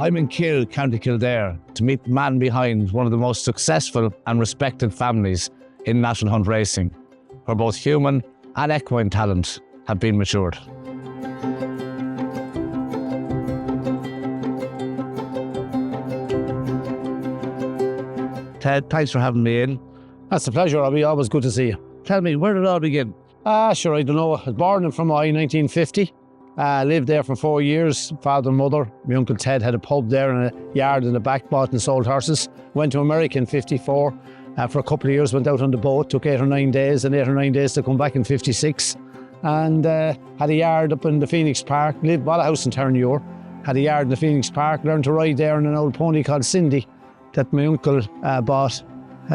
I'm in Kill, County Kildare, to meet the man behind one of the most successful and respected families in national hunt racing, where both human and equine talent have been matured. Ted, thanks for having me in. That's a pleasure, Robbie. Always good to see you. Tell me, where did it all begin? Sure, I don't know. I was born in Fermoy, 1950. Lived there for 4 years, father and mother. My Uncle Ted had a pub there and a yard in the back, bought and sold horses. Went to America in 54. For a couple of years, went out on the boat, took 8 or 9 days, and 8 or 9 days to come back in 56. And had a yard up in the Phoenix Park, bought a house in Terranure, had a yard in the Phoenix Park, learned to ride there on an old pony called Cindy that my uncle bought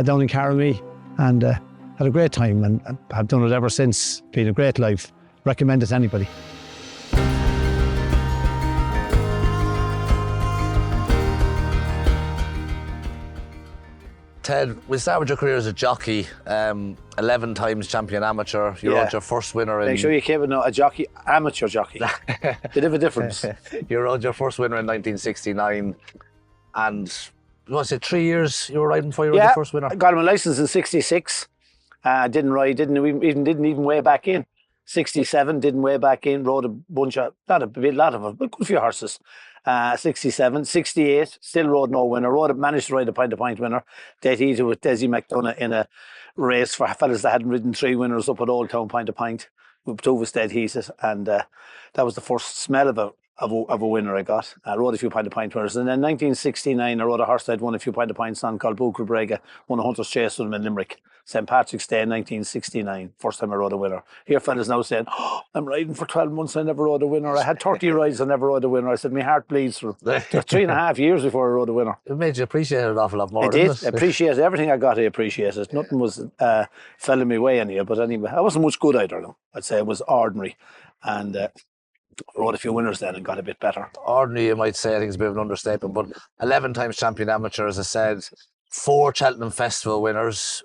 down in Carroway, and had a great time, and I've done it ever since. Been a great life. Recommend it to anybody. Ted, we start with your career as a jockey, 11 times champion amateur. You rode your first winner in... Make sure you keep it a jockey, amateur jockey. Bit of a difference. You rode your first winner in 1969, and was it 3 years you were riding before you rode your first winner? I got my licence in 66. Didn't even weigh back in. 67, didn't weigh back in, rode a bunch of, lot of them, but good few horses. 67, 68, still rode no winner. Managed to ride a point winner. Dead heated with Desi McDonough in a race for fellas that hadn't ridden 3 winners up at Old Town point to point. Two of us dead heated, and that was the first smell of a winner I got. I rode a few point winners. And then 1969, I rode a horse that I'd won a few point on called Bucra Brega, won a Hunter's Chase with him in Limerick. St. Patrick's Day, 1969, first time I rode a winner. Here fellas now saying, I'm riding for 12 months, I never rode a winner. I had 30 rides, I never rode a winner. I said, my heart bleeds for 3.5 years before I rode a winner. It made you appreciate it an awful lot more, I did. Appreciate everything I got, I appreciated. Nothing was fell in my way anyhow, but anyway, I wasn't much good either, though. I'd say it was ordinary. And rode a few winners then and got a bit better. Ordinary, you might say, I think it's a bit of an understatement, but 11 times champion amateur, as I said, 4 Cheltenham Festival winners.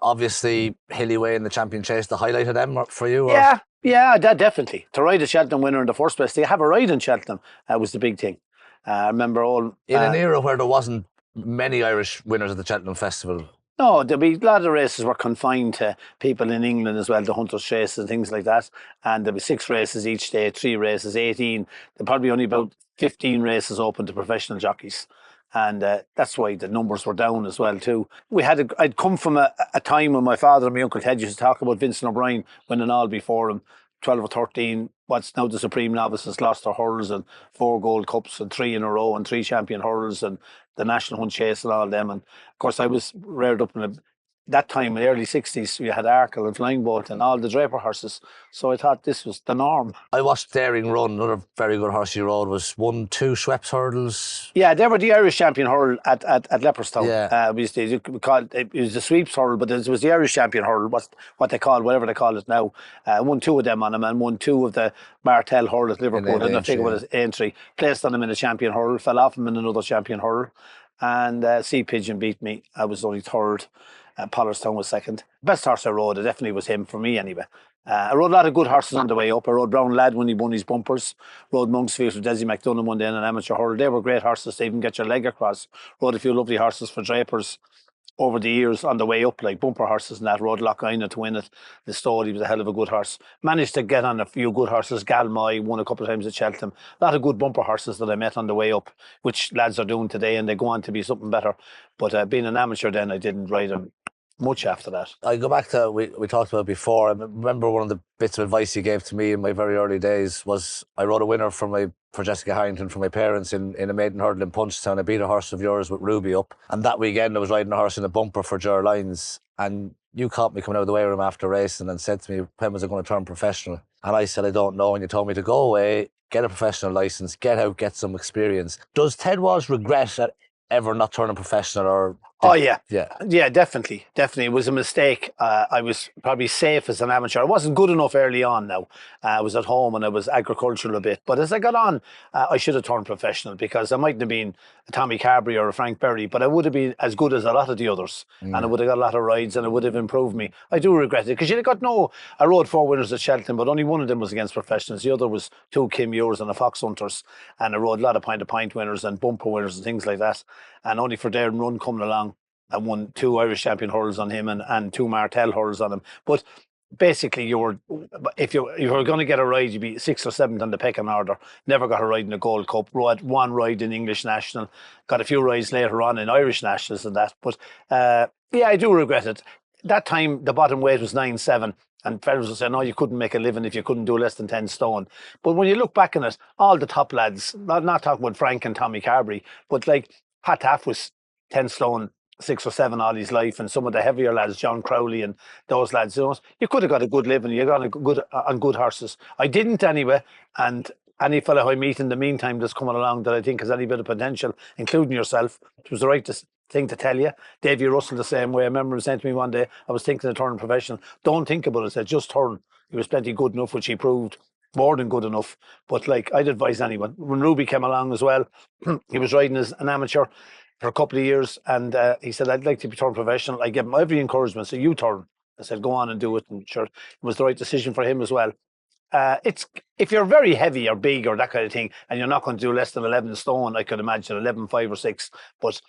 Obviously, Hillyway in the champion chase, the highlight of them for you? Or? Yeah, definitely. To ride a Cheltenham winner in the first place, to have a ride in Cheltenham was the big thing. I remember all... in an era where there wasn't many Irish winners at the Cheltenham Festival. No, a lot of the races were confined to people in England as well, the Hunter's Chase and things like that. And there were 6 races each day, 3 races, 18. There probably only about 15 races open to professional jockeys. And that's why the numbers were down as well too. I'd come from a time when my father and my Uncle Ted used to talk about Vincent O'Brien winning all before him, 12 or 13, what's now the Supreme Novices, lost their hurls and 4 Gold Cups and 3 in a row and 3 champion hurls and the National Hunt Chase and all them. And of course I was reared up in that time in the early 60s, we had Arkle and Flying Bolt and all the Draper horses. So I thought this was the norm. I watched Daring Run, another very good horse you rode, was 1, 2 Schweppes hurdles. Yeah, they were the Irish champion hurl at Leopardstown. Yeah. It was the sweeps hurl, but it was the Irish champion hurl, what they call, whatever they call it now. Won 2 of them on him and won 2 of the Martel hurl at Liverpool. And I think it was entry. Placed on him in a champion hurl, fell off him in another champion hurl. And Sea Pigeon beat me. I was only 3rd. Pollardstown was 2nd. Best horse I rode, it definitely was him for me anyway. I rode a lot of good horses on the way up. I rode Brown Lad when he won his bumpers. Rode Monksfield with Desi McDonough one day in an amateur hurl. They were great horses to even get your leg across. Rode a few lovely horses for Drapers over the years on the way up, like bumper horses and that. Rode Lochina to win it. The Story was a hell of a good horse. Managed to get on a few good horses. Galmoy won a couple of times at Cheltenham. A lot of good bumper horses that I met on the way up, which lads are doing today, and they go on to be something better. But being an amateur then, I didn't ride them much after that. I go back to, we talked about it before. I remember one of the bits of advice you gave to me in my very early days was I rode a winner for Jessica Harrington for my parents in a maiden hurdle in Punchestown. I beat a horse of yours with Ruby up, and that weekend I was riding a horse in a bumper for Ger Lyons, and you caught me coming out of the weigh room after racing and said to me, when was I going to turn professional? And I said, I don't know. And you told me to go away, get a professional licence, get out, get some experience. Does Ted Walsh regret ever not turning professional, or Oh yeah, Yeah. definitely. It was a mistake. I was probably safe as an amateur. I wasn't good enough early on. Now I was at home and I was agricultural a bit. But as I got on, I should have turned professional because I mightn't have been a Tommy Carberry or a Frank Berry, but I would have been as good as a lot of the others, and I would have got a lot of rides and it would have improved me. I do regret it because you got no. I rode 4 winners at Shelton, but only one of them was against professionals. The other was 2 Kim Ewers and a Fox Hunters, and I rode a lot of point winners and bumper winners and things like that. And only for Darren Run coming along. I won 2 Irish champion hurls on him and 2 Martel hurls on him. But basically, if you were going to get a ride, you'd be 6th or 7th on the pecking order. Never got a ride in the Gold Cup. Rode 1 ride in English National. Got a few rides later on in Irish Nationals and that. But yeah, I do regret it. That time, the bottom weight was 9'7". And fellas will say, no, you couldn't make a living if you couldn't do less than 10 stone. But when you look back on it, all the top lads, not talking about Frank and Tommy Carberry, but like Pat Taff was 10 stone 6 or 7 all his life, and some of the heavier lads, John Crowley and those lads, you could have got a good living. You got a good on good horses. I didn't anyway, and any fellow I meet in the meantime that's coming along that I think has any bit of potential, including yourself, it was the right thing to tell you. Davy Russell the same way. I remember him saying to me one day, I was thinking of turning professional. Don't think about it. I said, just turn. He was plenty good enough, which he proved. More than good enough. But like, I'd advise anyone. When Ruby came along as well, he was riding as an amateur for a couple of years, and he said, I'd like to be turned professional. I gave him every encouragement. So you turn. I said, go on and do it. And sure, it was the right decision for him as well. It's if you're very heavy or big or that kind of thing, and you're not going to do less than 11 stone, I could imagine 11.5 or 6. But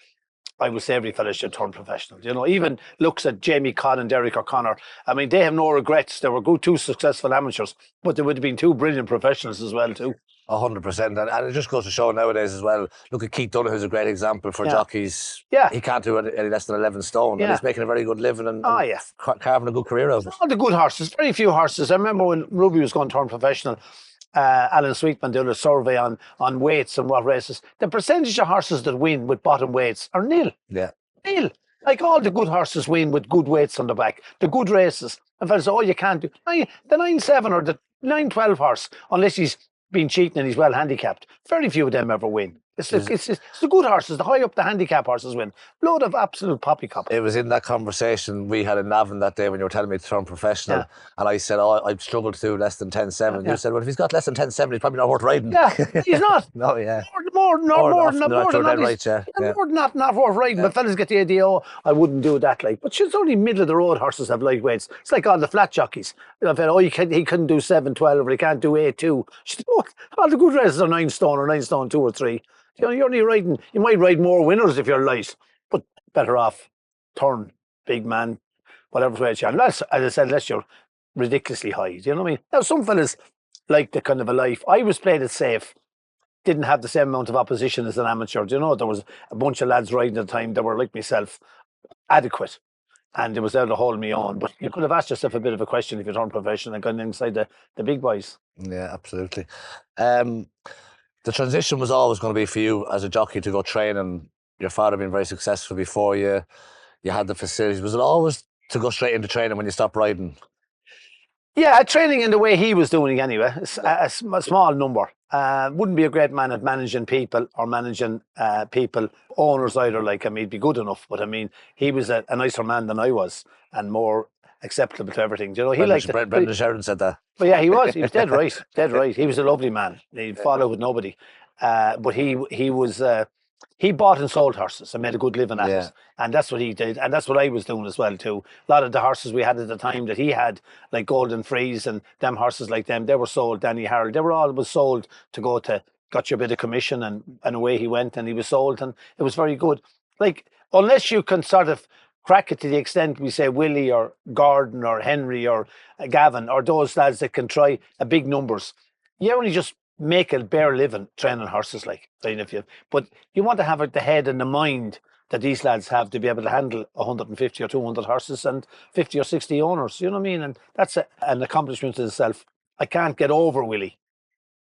I would say every fella should turn professional. You know, even looks at Jamie Conn and Derek O'Connor. I mean, they have no regrets. They were good, 2 successful amateurs, but they would have been 2 brilliant professionals as well too. 100%, and it just goes to show nowadays as well. Look at Keith Donaghu's a great example for jockeys. Yeah, he can't do any less than 11 stone, and he's making a very good living and carving a good career out of it. All the good horses, very few horses. I remember when Ruby was going to turn professional, Alan Sweetman did a survey on weights and what races. The percentage of horses that win with bottom weights are nil. Yeah, nil. Like all the good horses win with good weights on the back. The good races. And fellas say, oh, you can't do the 9'7" or the 9'12" horse unless he's been cheating and he's well handicapped. Very few of them ever win. It's the good horses, the high up the handicap horses win. Load of absolute poppycock. It was in that conversation we had in Navan that day when you were telling me to turn professional, and I said, oh, I've struggled to do less than 10.7. You said, well, if he's got less than 10.7, he's probably not worth riding. Yeah, he's not. No, yeah. More than that, not worth riding. But fellas get the idea, oh, I wouldn't do that. Like, but it's only middle of the road horses have lightweights. It's like all the flat jockeys. You know, oh, he couldn't do 7.12, or he can't do 8.2. All the good races are 9 stone or 9 stone 2 or 3. You know, you're only riding. You might ride more winners if you're light, but better off turn, big man, whatever way it's you. Unless, as I said, unless you're ridiculously high. Do you know what I mean? Now, some fellas like the kind of a life. I was playing it safe. Didn't have the same amount of opposition as an amateur. Do you know, there was a bunch of lads riding at the time that were like myself, adequate, and it was there to hold me on. But you could have asked yourself a bit of a question if you turned professional and gone inside the big boys. Yeah, absolutely. The transition was always going to be for you as a jockey to go train, and your father being very successful before you had the facilities. Was it always to go straight into training when you stopped riding? Yeah, training in the way he was doing anyway, a small number. Wouldn't be a great man at managing people or managing people, owners either. Like, I mean, he'd be good enough, but I mean, he was a nicer man than I was and more acceptable to everything. Do you know, he liked Brendan Sheridan said that. But yeah, he was dead right, dead right. He was a lovely man. He'd follow with nobody, but he was. He bought and sold horses and made a good living at it. And that's what he did. And that's what I was doing as well too. A lot of the horses we had at the time that he had, like Golden Freeze and them horses like them, they were sold, Danny Harold, they were all sold to go to, got your bit of commission, and away he went and he was sold, and it was very good. Like, unless you can sort of crack it to the extent we say Willie or Gordon or Henry or Gavin or those lads that can try a big numbers, you only just make a bare living training horses, like, but you want to have the head and the mind that these lads have to be able to handle 150 or 200 horses and 50 or 60 owners, you know what I mean? And that's an accomplishment in itself. I can't get over Willie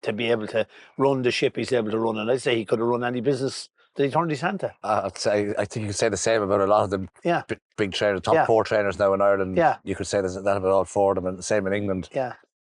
to be able to run the ship he's able to run, and I'd say he could have run any business that he turned his hand to. I think you could say the same about a lot of them big trainers, top 4 trainers now in Ireland. You could say that about all 4 of them, and the same in England.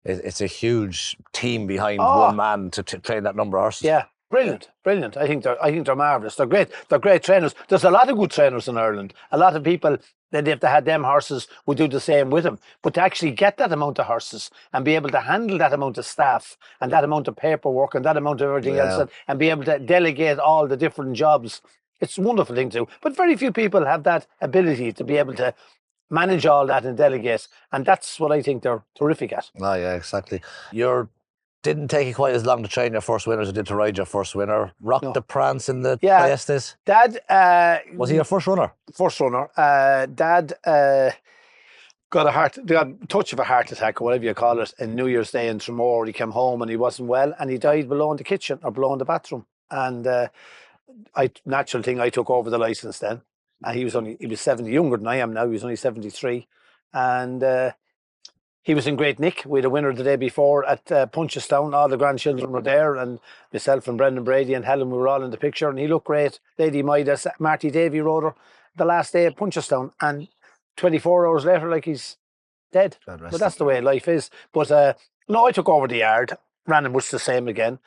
It's a huge team behind one man to train that number of horses. Yeah, Brilliant. I think they're marvellous. They're great. They're great trainers. There's a lot of good trainers in Ireland. A lot of people that if they had them horses would do the same with them. But to actually get that amount of horses and be able to handle that amount of staff and that amount of paperwork and that amount of everything else and be able to delegate all the different jobs, it's a wonderful thing to do. But very few people have that ability to be able to manage all that and delegate. And that's what I think they're terrific at. Oh, yeah, exactly. Didn't take you quite as long to train your first winner as it did to ride your first winner. Rocked the prance in the Ballestas. Dad... was he your first runner? First runner. Dad got a touch of a heart attack or whatever you call it in New Year's Day in Tramore. He came home and he wasn't well and he died below in the kitchen or below in the bathroom. And I took over the licence then. And he was 70, younger than I am now. He was only 73. And... he was in great nick. We had a winner the day before at Punchestown. All the grandchildren were there, and myself and Brendan Brady and Helen, we were all in the picture, and he looked great. Lady Midas, Marty Davy rode her the last day at Punchestown, and 24 hours later, like he's dead. But that's the way life is. But no, I took over the yard, ran much the same again,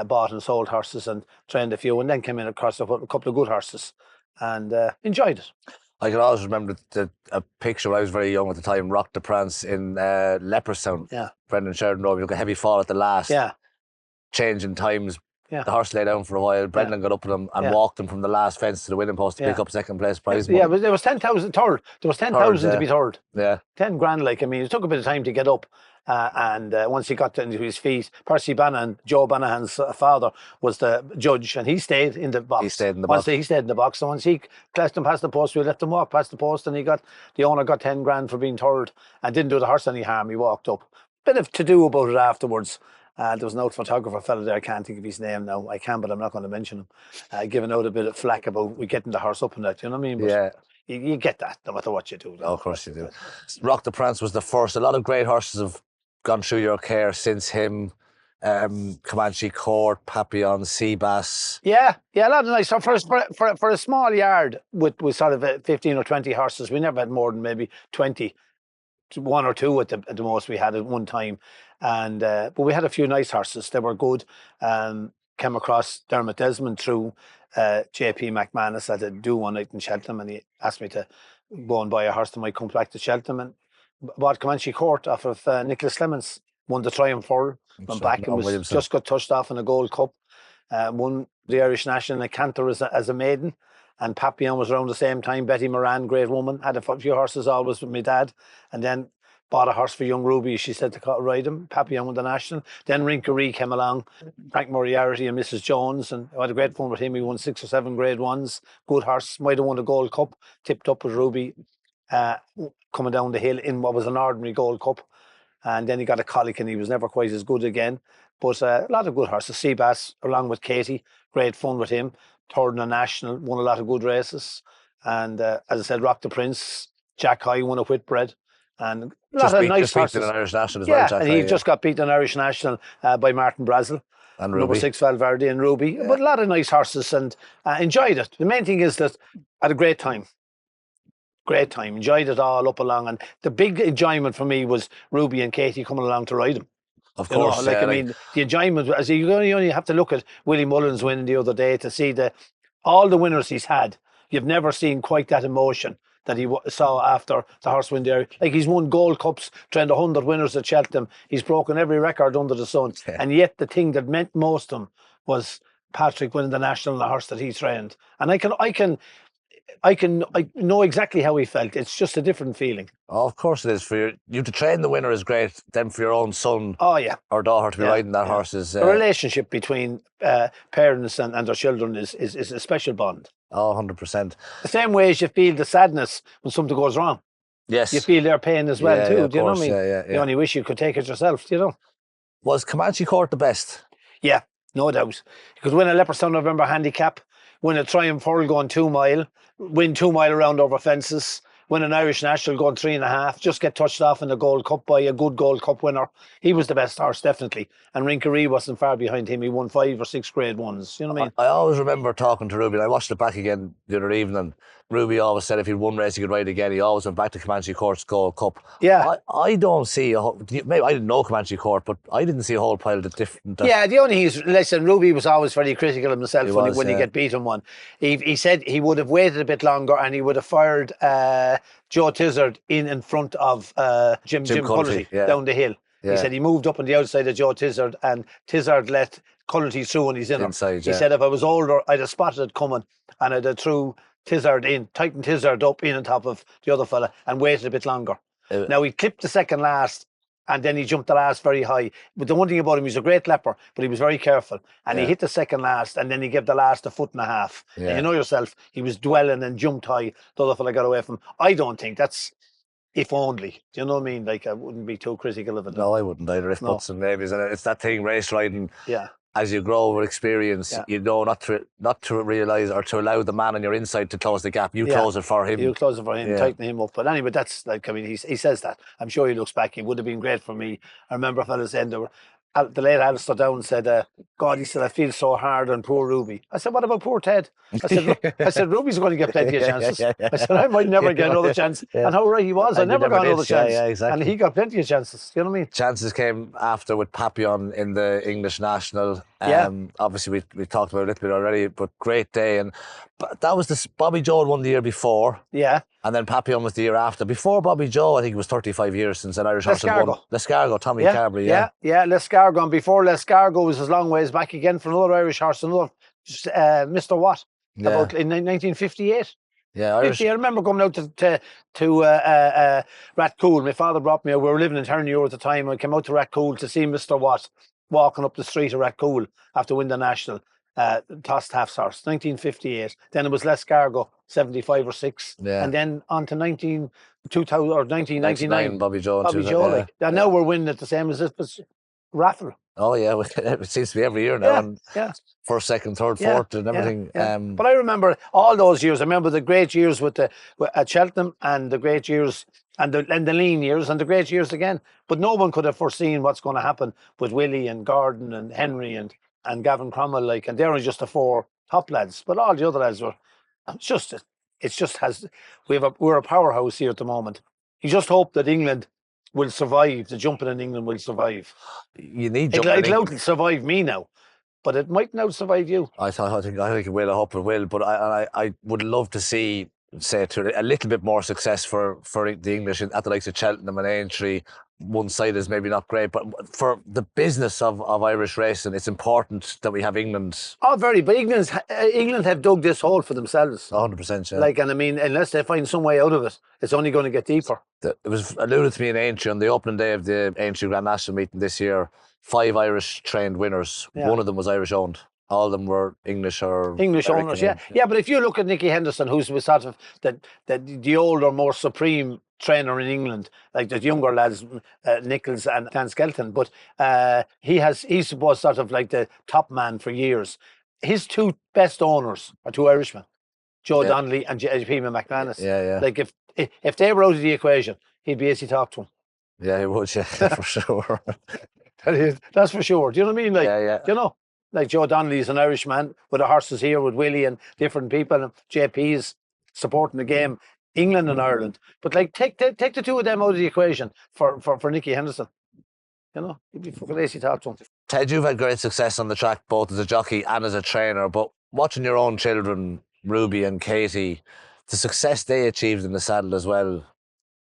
bought and sold horses and trained a few, and then came in across a couple of good horses and enjoyed it. I can always remember a picture when I was very young at the time, Rocked the Prance in Leopardstown. Yeah. Brendan Sheridan Robbie took a heavy fall at the last. Yeah. Change in times. Yeah. The horse lay down for a while. Brendan got up with him and walked him from the last fence to the winning post to pick up second place prize money. Yeah, but there was 10,000 third. There was 10,000 to be third. Yeah. 10 grand, like, I mean, it took a bit of time to get up. And once he got into his feet, Percy Bannahan, Joe Bannahan's father, was the judge, and he stayed in the box. He stayed in the box. So once he classed him past the post, we let him walk past the post, and the owner got 10 grand for being third and didn't do the horse any harm. He walked up. Bit of to do about it afterwards. There was an old photographer fellow there, I can't think of his name now. I can, but I'm not going to mention him. Giving out a bit of flack about we getting the horse up and that, you know what I mean? But you get that no matter what you do. Oh, of course you do. Rock the Prance was the first. A lot of great horses have gone through your care since him. Comanche Court, Papillon, Seabass. Yeah, a lot of nice. So for a small yard with sort of 15 or 20 horses, we never had more than maybe 20. One or two at the most we had at one time, and but we had a few nice horses. They were good. Came across Dermot Desmond through JP McManus at a do one night in Cheltenham, and he asked me to go and buy a horse that might come back to Cheltenham, and bought Comanche Court off of Nicholas Clements. Won the Triumph Hurl, went back and was just got touched off in a Gold Cup. Won the Irish National in Cantor as a maiden. And Papillon was around the same time. Betty Moran, great woman, had a few horses always with my dad. And then bought a horse for young Ruby. She said to ride him. Papillon won the National. Then Rinkery came along. Frank Moriarty and Mrs. Jones. And I had a great fun with him. He won 6 or 7 grade ones. Good horse. Might have won the Gold Cup. Tipped up with Ruby. Coming down the hill in what was an ordinary Gold Cup. And then he got a colic and he was never quite as good again. But a lot of good horses. Seabass, along with Katie. Great fun with him. Third in the National, won a lot of good races. And as I said, Rock the Prince, Jack High won a Whitbread. And a lot of nice horses. Beat an Irish National as well, Jack and High, he just got beaten an Irish National by Martin Brazel. And Ruby. Number 6 Valverde and Ruby. Yeah. But a lot of nice horses and enjoyed it. The main thing is that I had a great time. Great time. Enjoyed it all up along. And the big enjoyment for me was Ruby and Katie coming along to ride them. Of course, I mean, the enjoyment, as you only have to look at Willie Mullins winning the other day to see all the winners he's had. You've never seen quite that emotion that he saw after the horse win there. Like, he's won Gold Cups, trained 100 winners at Cheltenham. He's broken every record under the sun. Yeah. And yet the thing that meant most to him was Patrick winning the National on the horse that he trained. And I know exactly how he felt. It's just a different feeling. Oh, of course it is. For you to train the winner is great. Then for your own son or daughter to be riding that horse is... the relationship between parents and their children is a special bond. Oh, 100%. The same way as you feel the sadness when something goes wrong. Yes. You feel their pain as well, too. Do you know what I mean? Yeah. You only wish you could take it yourself, do you know? Was Comanche Court the best? Yeah, no doubt. You could win a Leopardstown November handicap, win a Triumph Hurl going 2 mile, win 2 mile around over fences, win an Irish National going 3.5, just get touched off in the Gold Cup by a good Gold Cup winner. He was the best horse, definitely. And Rinkery wasn't far behind him. He won 5 or 6 Grade 1s. You know what I mean? I always remember talking to Ruby, and I watched it back again the other evening. Ruby always said if he'd won race, he could ride again. He always went back to Comanche Court's Gold Cup. Yeah. I don't see maybe I didn't know Comanche Court, but I didn't see a whole pile of different. Yeah, the only listen, Ruby was always very critical of himself when he get beaten one. He said he would have waited a bit longer and he would have fired Joe Tizard in front of Jim Cullity down the hill. Yeah. He said he moved up on the outside of Joe Tizard and Tizard let Cullity through and he's in inside. He said if I was older, I'd have spotted it coming and I'd have threw Tizard in, tightened Tizard up in on top of the other fella and waited a bit longer. Now he clipped the second last and then he jumped the last very high. But the one thing about him, he's a great leaper, but he was very careful. And he hit the second last and then he gave the last 1.5 feet. Yeah. And you know yourself, he was dwelling and jumped high. The other fella got away from him. I don't think that's if only. Do you know what I mean? Like I wouldn't be too critical of it. No, I wouldn't either. If buts and maybes. And it's that thing, race riding. Yeah. As you grow with experience, you know not to realise or to allow the man on your inside to close the gap. You close it for him. You close it for him, tighten him up. But anyway, that's like, I mean, he says that. I'm sure he looks back. It would have been great for me. I remember a fella saying, the late Alistair Down said, God, he said, I feel so hard on poor Ruby. I said, what about poor Ted? I said, Ruby's going to get plenty of chances. I said, I might never get another chance. And how right he was. I never got another chance. Yeah, exactly. And he got plenty of chances. You know what I mean? Chances came after with Papillon in the English National. Obviously, we talked about it a little bit already, but great day. And that was this. Bobby Joe had won the year before. Yeah. And then Papillon was the year after. Before Bobby Joe, I think it was 35 years since an Irish horse had won. Lescargo, Tommy Carberry. Yeah, Lescargo. And before Lescargo was as long ways back again for another Irish horse, another Mr. Watt, about in 1958. Yeah, I remember coming out to Rathcoole. My father brought me out. We were living in Terranure at the time. I came out to Rathcoole to see Mr. Watt walking up the street of Rathcoole after winning the National. Tossed Half's horse, 1958. Then it was Lescargo, 75 or 6. Yeah. And then on to 1999. Bobby Joe. And now we're winning it the same as it was raffle. Oh, yeah. It seems to be every year now. First, second, third, fourth and everything. But I remember all those years. I remember the great years at Cheltenham and the great years and the lean years and the great years again. But no one could have foreseen what's going to happen with Willie and Gordon and Henry and Gavin Cromwell, and they're only just the 4 top lads, but all the other lads were. We're a powerhouse here at the moment. You just hope that England will survive. The jumping in England will survive. You need jumping. It'll survive me now, but it might not survive you. I think it will. I hope it will. But I would love to see, say, a little bit more success for the English at the likes of Cheltenham and Aintree. One side is maybe not great, but for the business of Irish racing, it's important that we have England. Oh, very. But England have dug this hole for themselves. 100%, yeah. And I mean, unless they find some way out of it, it's only going to get deeper. It was alluded to me in Aintree on the opening day of the Aintree Grand National meeting this year. 5 Irish trained winners. Yeah. One of them was Irish owned. All of them were English or English owners. Yeah. But if you look at Nicky Henderson, who's sort of the older, more supreme trainer in England, like the younger lads, Nichols and Dan Skelton, but he's supposed sort of like the top man for years. His 2 best owners are 2 Irishmen, Joe Donnelly and Pima McManus. Yeah. Like if they were out of the equation, he'd be easy to talk to him. Yeah, he would. Yeah, for sure. That's for sure. Do you know what I mean? Yeah. You know. Like Joe Donnelly is an Irishman with the horses here with Willie and different people, and JP's supporting the game, England and Ireland. But take the 2 of them out of the equation for Nicky Henderson. You know, you'd be fucking lazy to talk to him. Ted, you've had great success on the track, both as a jockey and as a trainer. But watching your own children, Ruby and Katie, the success they achieved in the saddle as well,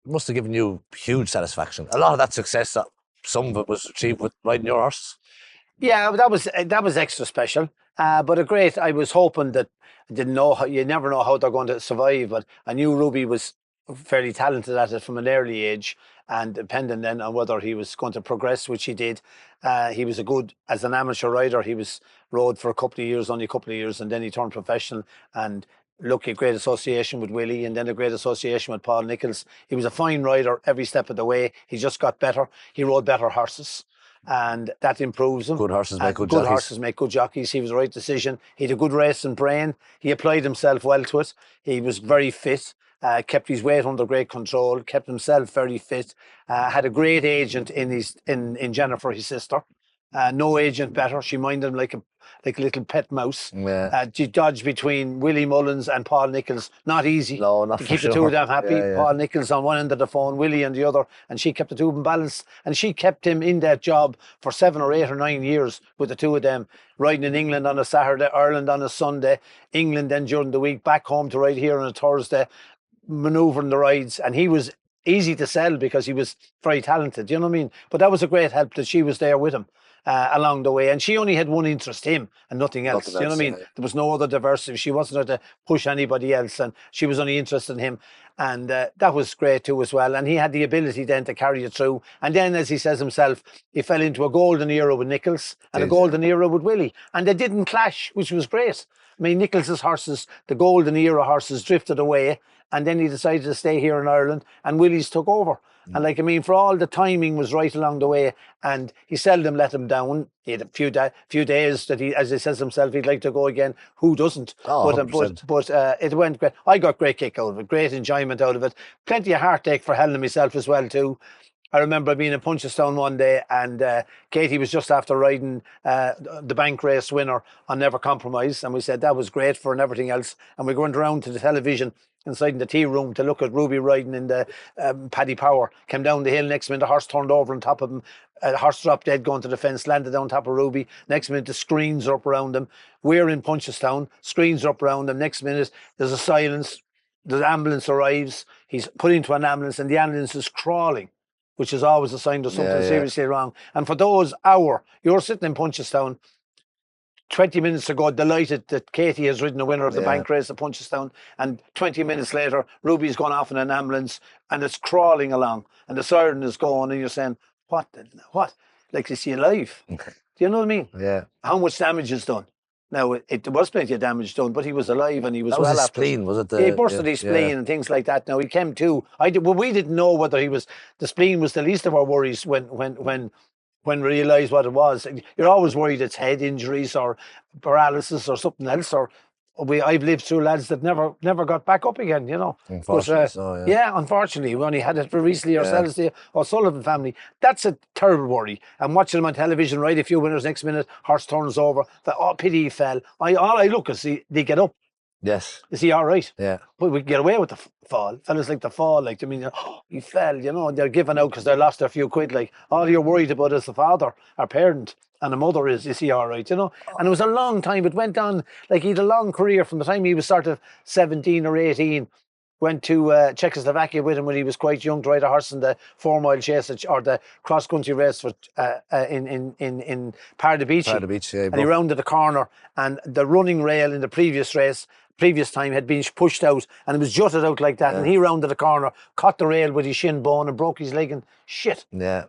must have given you huge satisfaction. A lot of that success, some of it was achieved with riding your horses. Yeah, that was extra special. But I was hoping that I didn't know how. You never know how they're going to survive. But I knew Ruby was fairly talented at it from an early age, and depending then on whether he was going to progress, which he did. He was as an amateur rider. He rode for only a couple of years, and then he turned professional. And look, a great association with Willie, and then a great association with Paul Nichols. He was a fine rider every step of the way. He just got better. He rode better horses. And that improves him. Good horses make good jockeys. Good horses make good jockeys. He was the right decision. He had a good racing brain. He applied himself well to it. He was very fit. kept his weight under great control, kept himself very fit, had a great agent in Jennifer, his sister. No agent better. She minded him like a little pet mouse. Yeah. She dodged between Willie Mullins and Paul Nicholls. Not easy. No, not to for keep sure. the two of them happy. Yeah, yeah. Paul Nicholls on one end of the phone, Willie on the other, and she kept the two of them balanced. And she kept him in that job for 7 or 8 or 9 years with the two of them, riding in England on a Saturday, Ireland on a Sunday, England then during the week, back home to ride here on a Thursday, manoeuvring the rides. And he was easy to sell because he was very talented, you know what I mean? But that was a great help that she was there with him. Along the way, and she only had one interest, him, and nothing else. You know what I mean? There was no other diversity. She wasn't there to push anybody else, and she was only interested in him, and that was great too as well. And he had the ability then to carry it through. And then, as he says himself, he fell into a golden era with Nicholls and a golden era with Willie, and they didn't clash, which was great. I mean, Nichols's horses, the golden era horses, drifted away, and then he decided to stay here in Ireland, and Willie's took over. And like, I mean, for all the timing was right along the way, and he seldom let him down. He had a few days that he, as he says himself, he'd like to go again. Who doesn't? Oh, but it went great. I got great kick out of it, great enjoyment out of it. Plenty of heartache for Helen and myself as well too. I remember being in Punchestown one day, and Katie was just after riding the bank race winner on Never Compromise, and we said that was great for and everything else. And we went around to the television inside in the tea room to look at Ruby riding in the Paddy Power. Came down the hill, next minute the horse turned over on top of him. The horse dropped dead going to the fence, landed on top of Ruby. Next minute the screens are up around him. We're in Punchestown, screens are up around him. Next minute there's a silence. The ambulance arrives. He's put into an ambulance, and the ambulance is crawling, which is always a sign there's something seriously wrong. And for those hour, you're sitting in Punchestown 20 minutes ago, delighted that Katie has ridden the winner of the bank race at Punchestown, and 20 minutes later, Ruby's gone off in an ambulance and it's crawling along, and the siren is going, and you're saying, what? Like, is he alive? Do you know what I mean? Yeah. How much damage is done? Now, it was plenty of damage done, but he was alive and he was that was well his after. Spleen, was it? He bursted his spleen and things like that. Now, he came to. We didn't know whether he was. The spleen was the least of our worries when we realised what it was. You're always worried it's head injuries or paralysis or something else. Or I've lived through lads that never got back up again, you know. Unfortunately, unfortunately, we only had it recently ourselves, the O'Sullivan family. That's a terrible worry. And watching them on television, ride a few winners, next minute horse turns over. Pity he fell. All I look is they get up. Yes. Is he all right? Yeah. But we get away with the fall. Fellas like the fall, like, I mean, he fell, you know, and they're giving out because they lost their few quid. Like, all you're worried about is the father, our parent, and the mother is he all right, you know? And it was a long time. It went on, like, he had a long career from the time he was sort of 17 or 18. Went to Czechoslovakia with him when he was quite young to ride a horse in the 4-mile chase or the cross-country race for in Pardubice. Yeah. And he rounded the corner, and the running rail in the previous time had been pushed out, and it was jutted out like that. And he rounded the corner, caught the rail with his shin bone and broke his leg and shit. Yeah.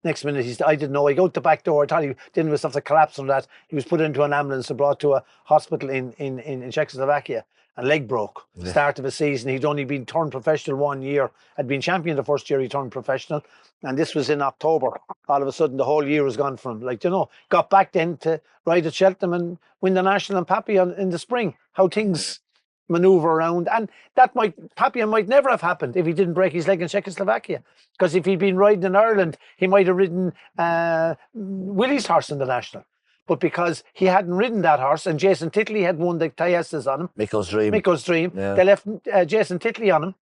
Next minute, I didn't know. He got out the back door. I thought he didn't have to collapse from that. He was put into an ambulance and brought to a hospital in Czechoslovakia. And leg broke. Start of a season. He'd only been turned professional 1 year. Had been champion the first year he turned professional. And this was in October. All of a sudden, the whole year was gone from him. Like, you know, got back then to ride at Cheltenham and win the National and Papillon in the spring. How things manoeuvre around. And Papillon might never have happened if he didn't break his leg in Czechoslovakia. Because if he'd been riding in Ireland, he might have ridden Willie's horse in the National. But because he hadn't ridden that horse, and Jason Titley had won the Tayestas on him. Mikko's Dream. Yeah. They left Jason Titley on him,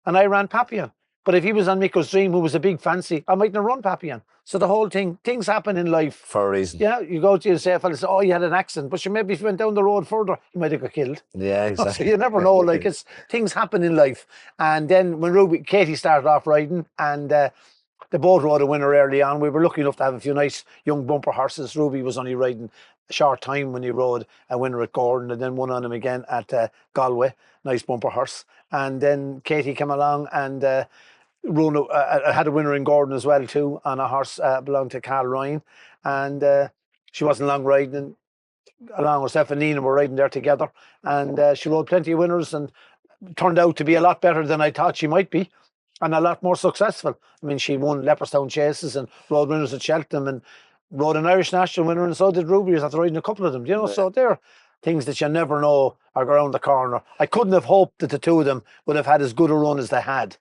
and I ran Papillon. But if he was on Mikko's Dream, who was a big fancy, I mightn't have run Papillon. So the whole things happen in life. For a reason. Yeah, you go to yourself and say, oh, you had an accident. But maybe if you went down the road further, you might have got killed. Yeah, exactly. So you never know. Like, things happen in life. And then when Katie started off riding, and they both rode a winner early on. We were lucky enough to have a few nice young bumper horses. Ruby was only riding a short time when he rode a winner at Gordon, and then won on him again at Galway. Nice bumper horse. And then Katie came along and had a winner in Gordon as well too, on a horse belonged to Carl Ryan. And she wasn't long riding. Along with herself and Nina were riding there together. And she rode plenty of winners and turned out to be a lot better than I thought she might be. And a lot more successful. I mean, she won Leopardstown chases and rode winners at Cheltenham and rode an Irish national winner, and so did Ruby after riding a couple of them. You know, so they're things that you never know are around the corner. I couldn't have hoped that the two of them would have had as good a run as they had.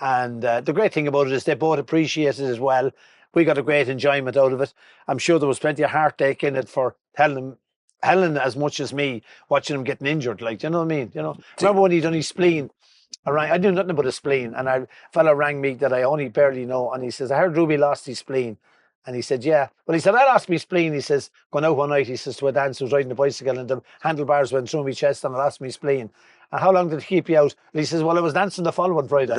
And the great thing about it is they both appreciate it as well. We got a great enjoyment out of it. I'm sure there was plenty of heartache in it for Helen as much as me, watching him getting injured. Like, you know what I mean? You know, remember when he done his spleen? I knew nothing about a spleen, and a fella rang me that I only barely know, and he says, I heard Ruby lost his spleen. And he said, yeah. Well, he said, I lost my spleen. He says, going out one night, he says, to a dance, who was riding a bicycle, and the handlebars went through my chest, and I lost my spleen. And how long did it keep you out? And he says, well, I was dancing the following Friday.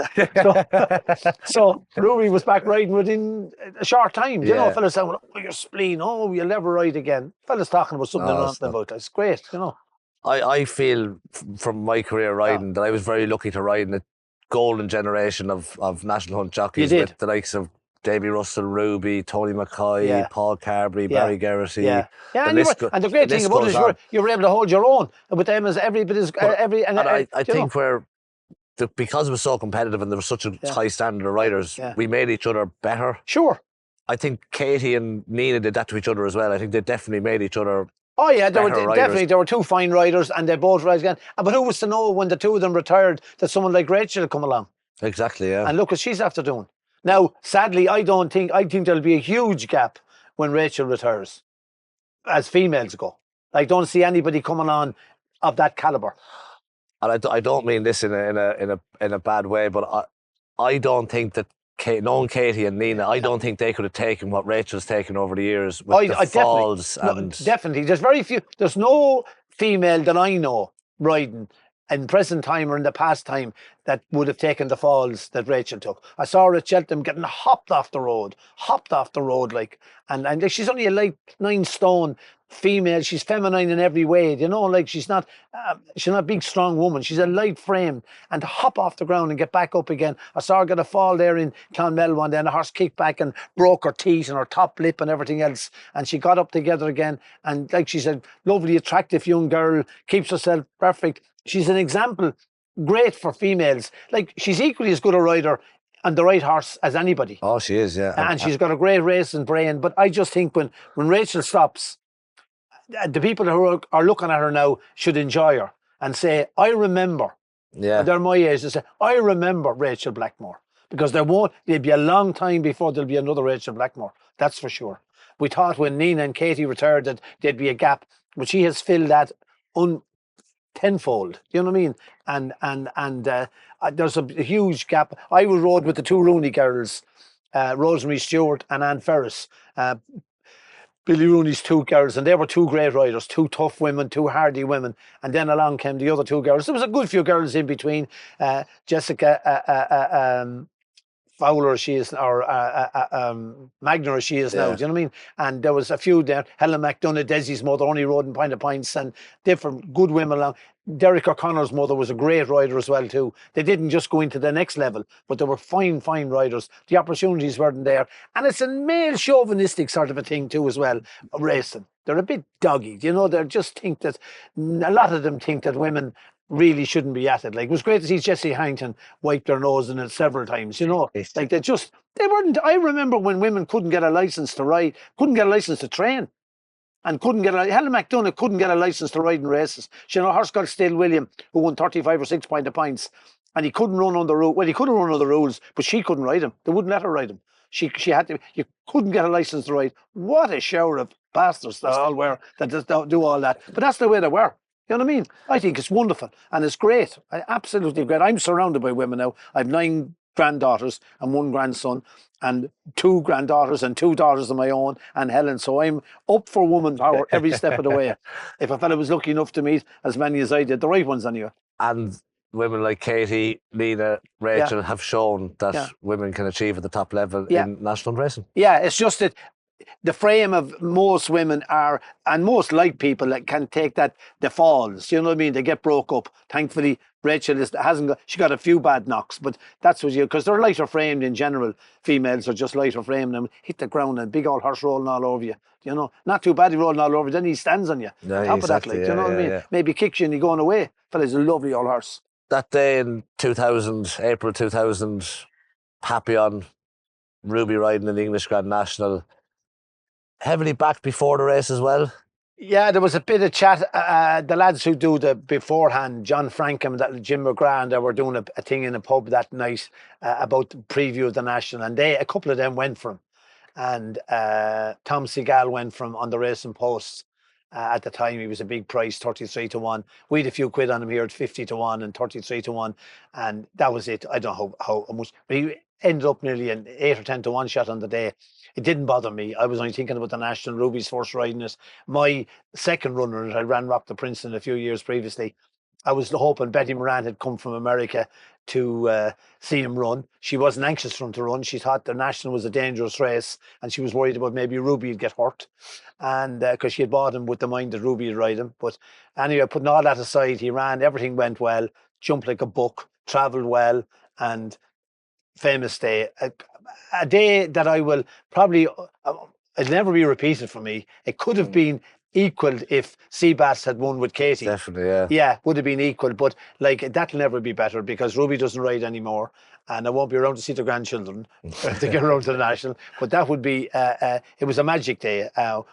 So Ruby was back riding within a short time. You know, fellas saying, oh, your spleen, oh, you'll never ride again. Fellas talking about something they're not about. It's great, you know. I feel from my career riding that I was very lucky to ride in a golden generation of national hunt jockeys with the likes of Davy Russell, Ruby, Tony McCoy, Paul Carberry, Barry Geraghty. Yeah, and the great thing about it is you were able to hold your own with them as every bit as every. And I think because it was so competitive and there was such a high standard of riders, we made each other better. Sure. I think Katie and Nina did that to each other as well. I think they definitely made each other. Oh yeah, there were two fine riders, and they both ride again. But who was to know when the two of them retired that someone like Rachel had come along? Exactly, yeah. And look what she's after doing. Now, sadly, I think there'll be a huge gap when Rachel retires, as females go. I don't see anybody coming on of that caliber. And I don't mean this in a bad way, but I don't think that knowing Katie and Nina, I don't think they could have taken what Rachel's taken over the years with the falls. Definitely. There's very few. There's no female that I know riding in present time or in the past time that would have taken the falls that Rachel took. I saw her at Cheltenham getting hopped off the road like, and she's only a light 9 stone female. She's feminine in every way, you know, like she's not a big strong woman. She's a light frame, and to hop off the ground and get back up again. I saw her get a fall there in Clonmel one day, and the horse kicked back and broke her teeth and her top lip and everything else, and she got up together again, and like she's a lovely attractive young girl, keeps herself perfect. She's an example, great for females. Like, she's equally as good a rider on the right horse as anybody. Oh, she is, yeah. And she's got a great racing brain. But I just think when Rachel stops, the people who are looking at her now should enjoy her and say, I remember. Yeah. They're my age. They say, I remember Rachel Blackmore. Because there'll be a long time before there'll be another Rachel Blackmore. That's for sure. We thought when Nina and Katie retired that there'd be a gap, but she has filled that tenfold, you know what I mean? And there's a huge gap. I rode with the two Rooney girls, Rosemary Stewart and Anne Ferris, Billy Rooney's two girls, and they were two great riders, two tough women, two hardy women. And then along came the other two girls. There was a good few girls in between. Jessica Fowler, she is, or Magner, she is now. Do you know what I mean? And there was a few there. Helen McDonough, Desi's mother, only rode in Pint of Pints, and different good women along. Derek O'Connor's mother was a great rider as well too. They didn't just go into the next level, but they were fine riders. The opportunities weren't there, and it's a male chauvinistic sort of a thing too as well. Racing, they're a bit doggy, you know. They just think that a lot of them think that women really shouldn't be at it. Like, it was great to see Jessie Harrington wipe their nose in it several times, you know. Like, they weren't. I remember when women couldn't get a license to ride, couldn't get a license to train, and Helen McDonough couldn't get a license to ride in races. She had a horse called Stale William, who won 35 or 6 Pint of Pints, and he couldn't run on the road. Well, he could have run on the rules, but she couldn't ride him. They wouldn't let her ride him. She had to. You couldn't get a license to ride. What a shower of bastards they all were that just do all that. But that's the way they were. You know what I mean? I think it's wonderful and it's great. Absolutely great. I'm surrounded by women now. I have 9 granddaughters and 1 grandson, and 2 granddaughters and 2 daughters of my own, and Helen. So I'm up for woman power every step of the way. If a fella was lucky enough to meet as many as I did, the right ones anyway. And women like Katie, Nina, Rachel have shown that women can achieve at the top level in national racing. Yeah, it's just that the frame of most women are, and most light people that can take the falls, you know what I mean? They get broke up. Thankfully, Rachel she got a few bad knocks, but that's what because they're lighter framed in general. Females are just lighter framed and hit the ground and big old horse rolling all over you. You know, not too bad he rolling all over, then he stands on you. Yeah, top exactly, of that, like, you know what I mean? Yeah. Maybe kicks you and you're going away. Fella's a lovely old horse. That day in 2000, April 2000, Papillon, Ruby riding in the English Grand National, heavily backed before the race as well. Yeah, there was a bit of chat. The lads who do the beforehand, John Frankham, that Jim McGrath, they were doing a thing in a pub that night about the preview of the national, and a couple of them went for him. And Tom Seagal went from on the racing posts. At the time, he was a big price, 33-1. We had a few quid on him here at 50-1 and 33-1, and that was it. I don't know how much, but he ended up nearly an 8 or 10-1 shot on the day. It didn't bother me. I was only thinking about the national. Ruby's first riding it. My second runner, I ran Rock the Princeton a few years previously. I was hoping Betty Moran had come from America to see him run. She wasn't anxious for him to run. She thought the national was a dangerous race, and she was worried about maybe Ruby would get hurt, and because she had bought him with the mind that Ruby would ride him. But anyway, putting all that aside, he ran. Everything went well. Jumped like a buck. Travelled well, and famous day. A day that I will probably it'll never be repeated for me. It could have been equalled if Seabass had won with Katie. Definitely, yeah. Yeah, would have been equal, but like that'll never be better because Ruby doesn't ride anymore, and I won't be around to see the grandchildren to get around to the national. But that would be it was a magic day.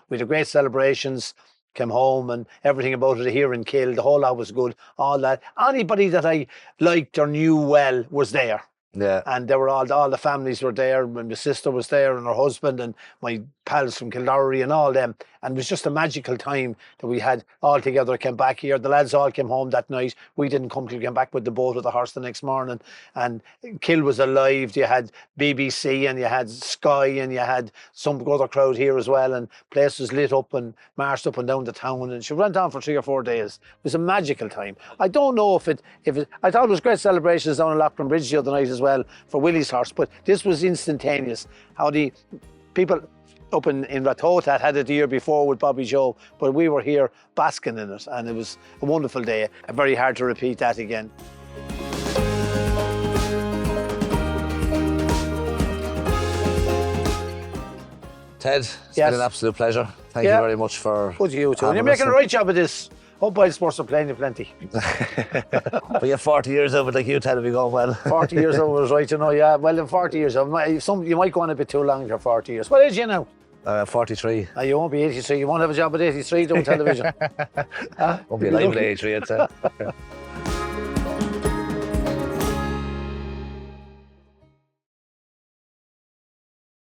We had great celebrations. Came home and everything about it here in Kill. The whole lot was good. All that. Anybody that I liked or knew well was there. Yeah. And they were all the families were there. My sister was there and her husband and my pals from Kildare and all them. And it was just a magical time that we had all together. Came back here. The lads all came home that night. We didn't come till we came back with the boat or the horse the next morning. And Kill was alive. You had BBC and you had Sky and you had some other crowd here as well. And place was lit up and marched up and down the town. And she went on for 3 or 4 days. It was a magical time. I don't know if it. I thought it was great celebrations down in Loughlin Bridge the other night as well for Willie's horse, but this was instantaneous. How the people up in Rathotat had it the year before with Bobby Joe, but we were here basking in it, and it was a wonderful day. Very hard to repeat that again. Ted, it's been an absolute pleasure. Thank you very much for. Good to you too. You're making a right job of this. Hope Wild Sports are playing you plenty. But you have 40 years of it, like you, Ted, will be going well. 40 years of it was right, you know, yeah. Well, in 40 years, you might go on a bit too long for 40 years. What age are you now? 43. You won't be 83. You won't have a job at 83 doing television. Won't be alive at 83, I'd say.